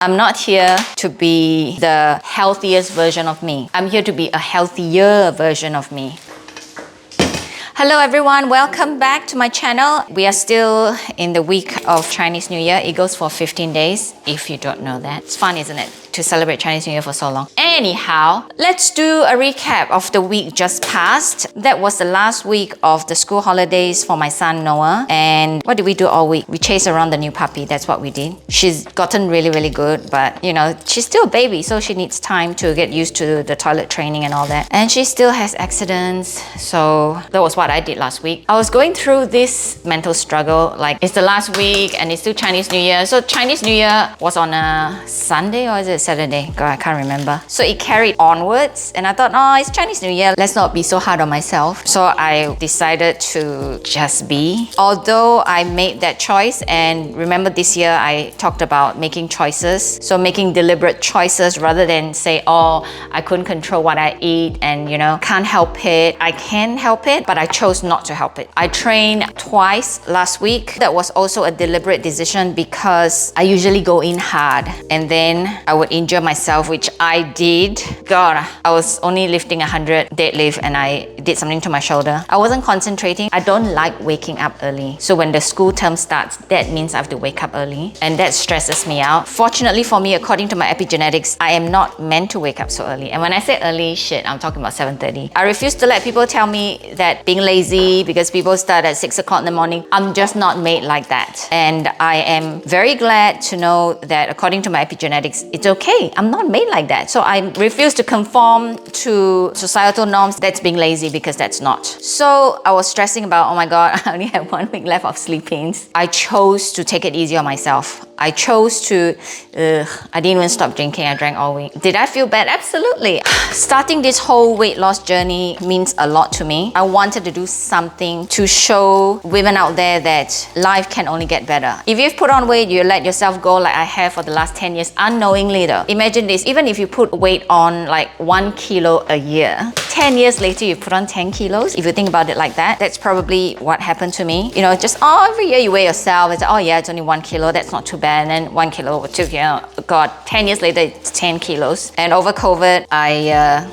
I'm not here to be the healthiest version of me. I'm here to be a healthier version of me. Hello everyone, welcome back to my channel. We are still in the week of Chinese New Year. It goes for 15 days, if you don't know that. It's fun, isn't it, to celebrate Chinese New Year for so long. Anyhow, let's do a recap of the week just past. That was the last week of the school holidays for my son Noah. And what did we do all week? We chased around the new puppy. That's what we did. She's gotten really good, but you know, she's still a baby, so she needs time to get used to the toilet training and all that. And she still has accidents, so that was what I did last week. I was going through this mental struggle, like it's the last week and it's still Chinese New Year. So Chinese New Year was on a Sunday or is it Saturday? God, I can't remember. So it carried onwards and I thought, oh, it's Chinese New Year. Let's not be so hard on myself. So I decided to just be. Although I made that choice, and remember this year I talked about making choices. So making deliberate choices rather than say, oh, I couldn't control what I eat and you know, can't help it. I can help it, but I chose not to help it. I trained twice last week. That was also a deliberate decision because I usually go in hard and then I would injure myself, which I did. God, I was only lifting 100 deadlift and I did something to my shoulder. I wasn't concentrating. I don't like waking up early. So when the school term starts, that means I have to wake up early and that stresses me out. Fortunately for me, according to my epigenetics, I am not meant to wake up so early. And when I say early, shit, I'm talking about 7:30. I refuse to let people tell me that being lazy because people start at 6 o'clock in the morning. I'm just not made like that. And I am very glad to know that according to my epigenetics, it's okay. I'm not made like that. So I refuse to conform to societal norms. That's being lazy because that's not. So I was stressing about, oh my God, I only have 1 week left of sleep-ins. I chose to take it easy on myself. I chose to, I didn't even stop drinking. I drank all week. Did I feel bad? Absolutely. Starting this whole weight loss journey means a lot to me. I wanted to do something to show women out there that life can only get better. If you've put on weight, you let yourself go like I have for the last 10 years unknowingly though. Imagine this, even if you put weight on like 1 kilo a year, 10 years later you put on 10 kilos. If you think about it like that, that's probably what happened to me. You know, just every year you weigh yourself, it's like, oh yeah, it's only 1 kilo, that's not too bad. And then 1 kilo, 2 kilo, God, 10 years later it's 10 kilos. And over COVID, I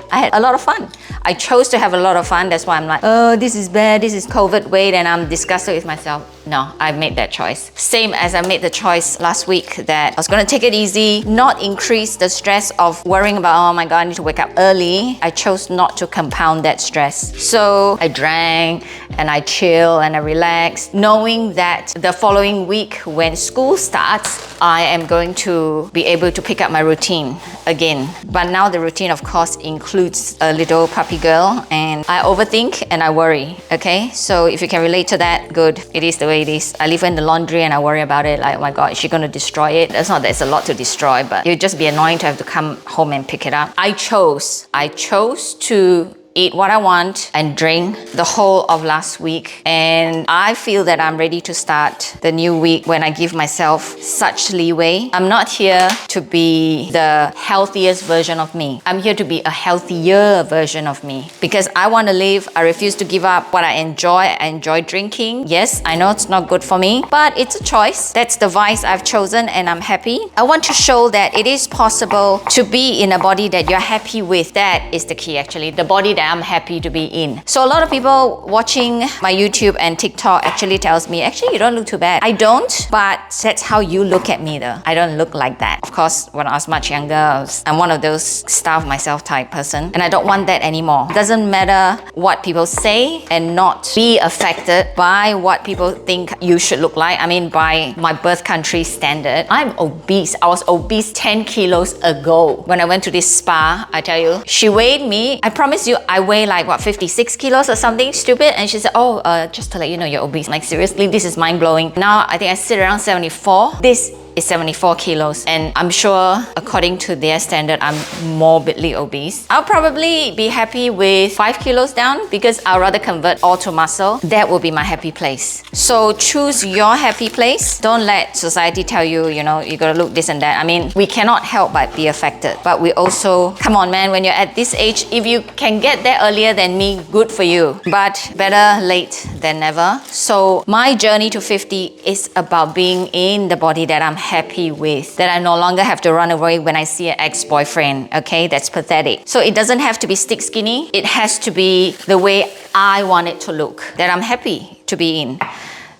had a lot of fun. I chose to have a lot of fun. That's why I'm like, oh, this is bad, this is COVID weight, and I'm disgusted with myself. No, I made that choice. Same as I made the choice last week that I was gonna take it easy, not increase the stress of worrying about, oh my God, I need to wake up early. I chose not to compound that stress. So I drank and I chill and I relaxed, knowing that the following week when school starts, I am going to be able to pick up my routine again. But now the routine, of course, includes a little puppy girl and I overthink and I worry, okay? So if you can relate to that, good. It is the way it is. I leave her in the laundry and I worry about it, like, oh my God, is she gonna destroy it? It's not that it's a lot to destroy, but it would just be annoying to have to come home and pick it up. I chose to eat what I want and drink the whole of last week. And I feel that I'm ready to start the new week when I give myself such leeway. I'm not here to be the healthiest version of me. I'm here to be a healthier version of me because I want to live. I refuse to give up what I enjoy. I enjoy drinking. Yes, I know it's not good for me, but it's a choice. That's the vice I've chosen and I'm happy. I want to show that it is possible to be in a body that you're happy with. That is the key actually. The body that I'm happy to be in. So a lot of people watching my YouTube and TikTok actually tells me, actually, you don't look too bad. I don't, but that's how you look at me though. I don't look like that. Of course, when I was much younger, I'm one of those starve myself type person. And I don't want that anymore. It doesn't matter what people say and not be affected by what people think you should look like. I mean, by my birth country standard, I'm obese. I was obese 10 kilos ago. When I went to this spa, I tell you, she weighed me. I promise you, I weigh like what, 56 kilos or something stupid, and she said, oh, just to let you know, you're obese. Like seriously, this is mind-blowing. Now I think I sit around 74. This is 74 kilos, and I'm sure according to their standard I'm morbidly obese. I'll probably be happy with 5 kilos down because I'll rather convert all to muscle. That will be my happy place. So choose your happy place. Don't let society tell you, you know, you gotta look this and that. I mean, we cannot help but be affected, but we also, come on man, when you're at this age, if you can get there earlier than me, good for you, but better late than never. So my journey to 50 is about being in the body that I'm happy with, that I no longer have to run away when I see an ex-boyfriend, okay? That's pathetic. So it doesn't have to be stick skinny. It has to be the way I want it to look, that I'm happy to be in.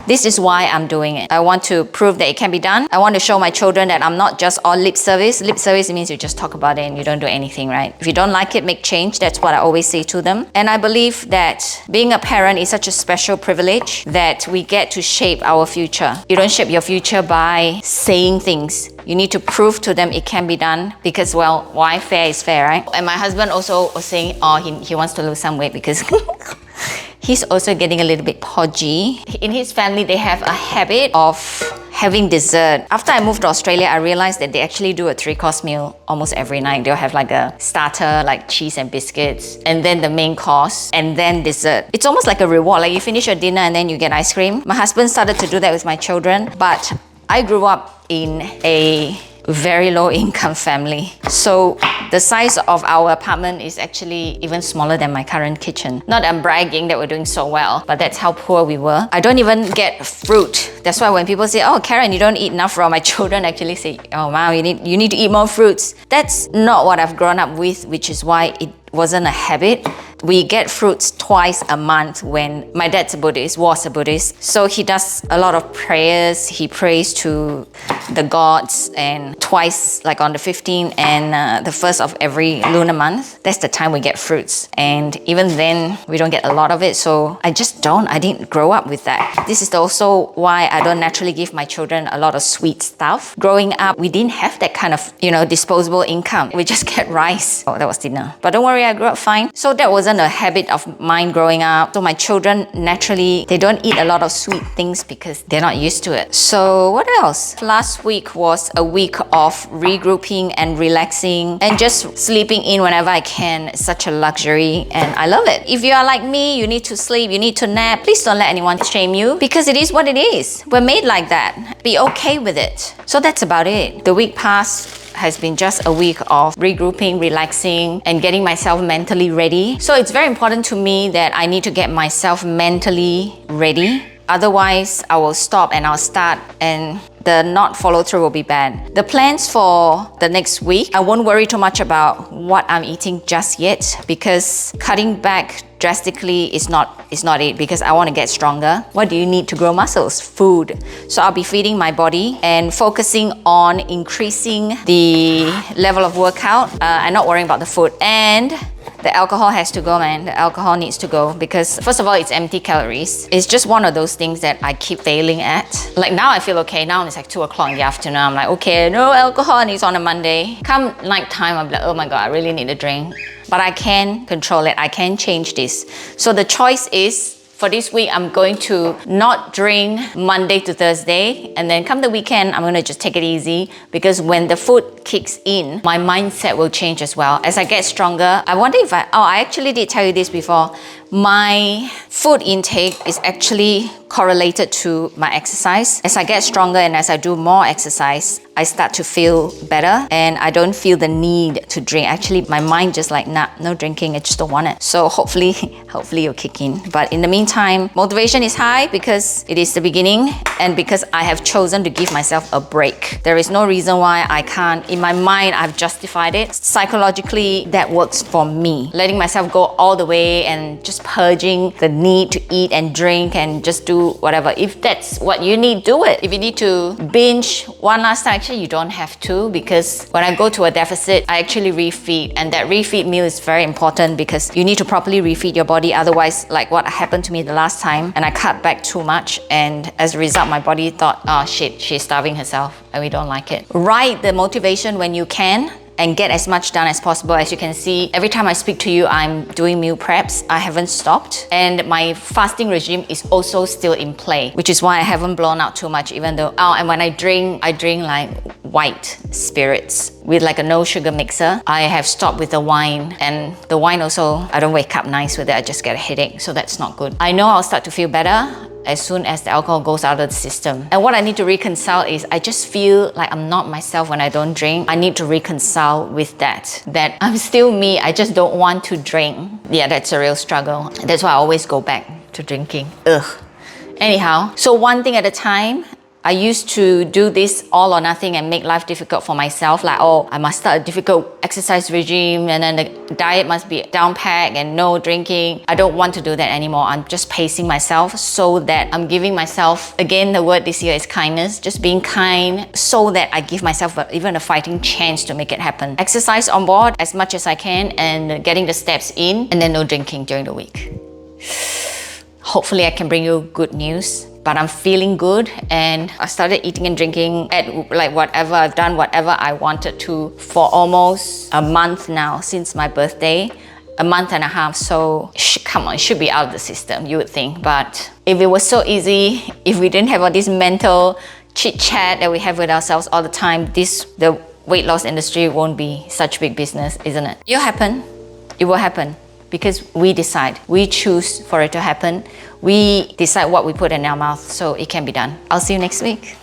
This is why I'm doing it. I want to prove that it can be done. I want to show my children that I'm not just all lip service. Lip service means you just talk about it and you don't do anything, right? If you don't like it, make change. That's what I always say to them. And I believe that being a parent is such a special privilege that we get to shape our future. You don't shape your future by saying things. You need to prove to them it can be done because, well, why fair is fair, right? And my husband also was saying, oh, he wants to lose some weight because he's also getting a little bit podgy. In his family, they have a habit of having dessert. After I moved to Australia, I realized that they actually do a 3-course meal almost every night. They'll have like a starter, like cheese and biscuits, and then the main course, and then dessert. It's almost like a reward. Like you finish your dinner and then you get ice cream. My husband started to do that with my children, but I grew up in a very low income family. So the size of our apartment is actually even smaller than my current kitchen. Not that I'm bragging that we're doing so well, but that's how poor we were. I don't even get fruit. That's why when people say, oh, Karen, you don't eat enough raw, my children actually say, oh wow, you need to eat more fruits. That's not what I've grown up with, which is why it wasn't a habit. We get fruits twice a month when my dad's a Buddhist, was a Buddhist. So he does a lot of prayers. He prays to the gods, and twice, like on the 15th and the 1st of every lunar month, that's the time we get fruits. And even then, we don't get a lot of it. So I didn't grow up with that. This is also why I don't naturally give my children a lot of sweet stuff. Growing up, we didn't have that kind of, disposable income. We just get rice. Oh, that was dinner. But don't worry, I grew up fine. So that wasn't a habit of mine growing up. So my children, naturally, they don't eat a lot of sweet things because they're not used to it. So what else? Last week was a week of regrouping and relaxing and just sleeping in whenever I can. It's such a luxury and I love it. If you are like me, you need to sleep, you need to nap, please don't let anyone shame you because it is what it is. We're made like that. Be okay with it. So that's about it. The week passed has been just a week of regrouping, relaxing, and getting myself mentally ready. So it's very important to me that I need to get myself mentally ready. Otherwise, I will stop and I'll start and the not follow through will be bad. The plans for the next week, I won't worry too much about what I'm eating just yet because cutting back drastically is not it because I want to get stronger. What do you need to grow muscles? Food. So I'll be feeding my body and focusing on increasing the level of workout and not worrying about the food. And the alcohol has to go, man. The alcohol needs to go because first of all, it's empty calories. It's just one of those things that I keep failing at. Like now I feel okay. Now it's like 2 o'clock in the afternoon. I'm like, okay, no alcohol and it's on a Monday. Come nighttime, I'm like, oh my God, I really need a drink. But I can control it. I can change this. So the choice is, for this week, I'm going to not drink Monday to Thursday. And then come the weekend, I'm going to just take it easy because when the food kicks in, my mindset will change as well. As I get stronger, I wonder if I actually did tell you this before. My food intake is actually correlated to my exercise. As I get stronger and as I do more exercise, I start to feel better and I don't feel the need to drink. Actually, my mind just like, nah, no drinking, I just don't want it. So hopefully you'll kick in. But in the meantime, motivation is high because it is the beginning and because I have chosen to give myself a break. There is no reason why I can't. In my mind, I've justified it. Psychologically, that works for me. Letting myself go all the way and just purging the need to eat and drink and just do whatever. If that's what you need, do it. If you need to binge one last time, actually you don't have to because when I go to a deficit, I actually refeed and that refeed meal is very important because you need to properly refeed your body. Otherwise, like what happened to me the last time and I cut back too much and as a result, my body thought, oh shit, she's starving herself and we don't like it. Write the motivation when you can and get as much done as possible. As you can see, every time I speak to you, I'm doing meal preps. I haven't stopped. And my fasting regime is also still in play, which is why I haven't blown out too much, even though, and when I drink like white spirits with like a no sugar mixer. I have stopped with the wine and the wine also, I don't wake up nice with it. I just get a headache. So that's not good. I know I'll start to feel better as soon as the alcohol goes out of the system. And what I need to reconcile is I just feel like I'm not myself when I don't drink. I need to reconcile with that I'm still me, I just don't want to drink. Yeah, that's a real struggle. That's why I always go back to drinking. Anyhow, so one thing at a time. I used to do this all or nothing and make life difficult for myself. Like, oh, I must start a difficult exercise regime and then the diet must be down packed and no drinking. I don't want to do that anymore. I'm just pacing myself so that I'm giving myself, again, the word this year is kindness, just being kind so that I give myself even a fighting chance to make it happen. Exercise on board as much as I can and getting the steps in, and then no drinking during the week. Hopefully I can bring you good news. But I'm feeling good and I started eating and drinking at like whatever, I've done whatever I wanted to for almost a month now since my birthday, a month and a half. So come on, it should be out of the system, you would think. But if it was so easy, if we didn't have all this mental chit chat that we have with ourselves all the time, the weight loss industry won't be such big business, isn't it? It'll happen, it will happen. Because we decide, we choose for it to happen. We decide what we put in our mouth, so it can be done. I'll see you next week.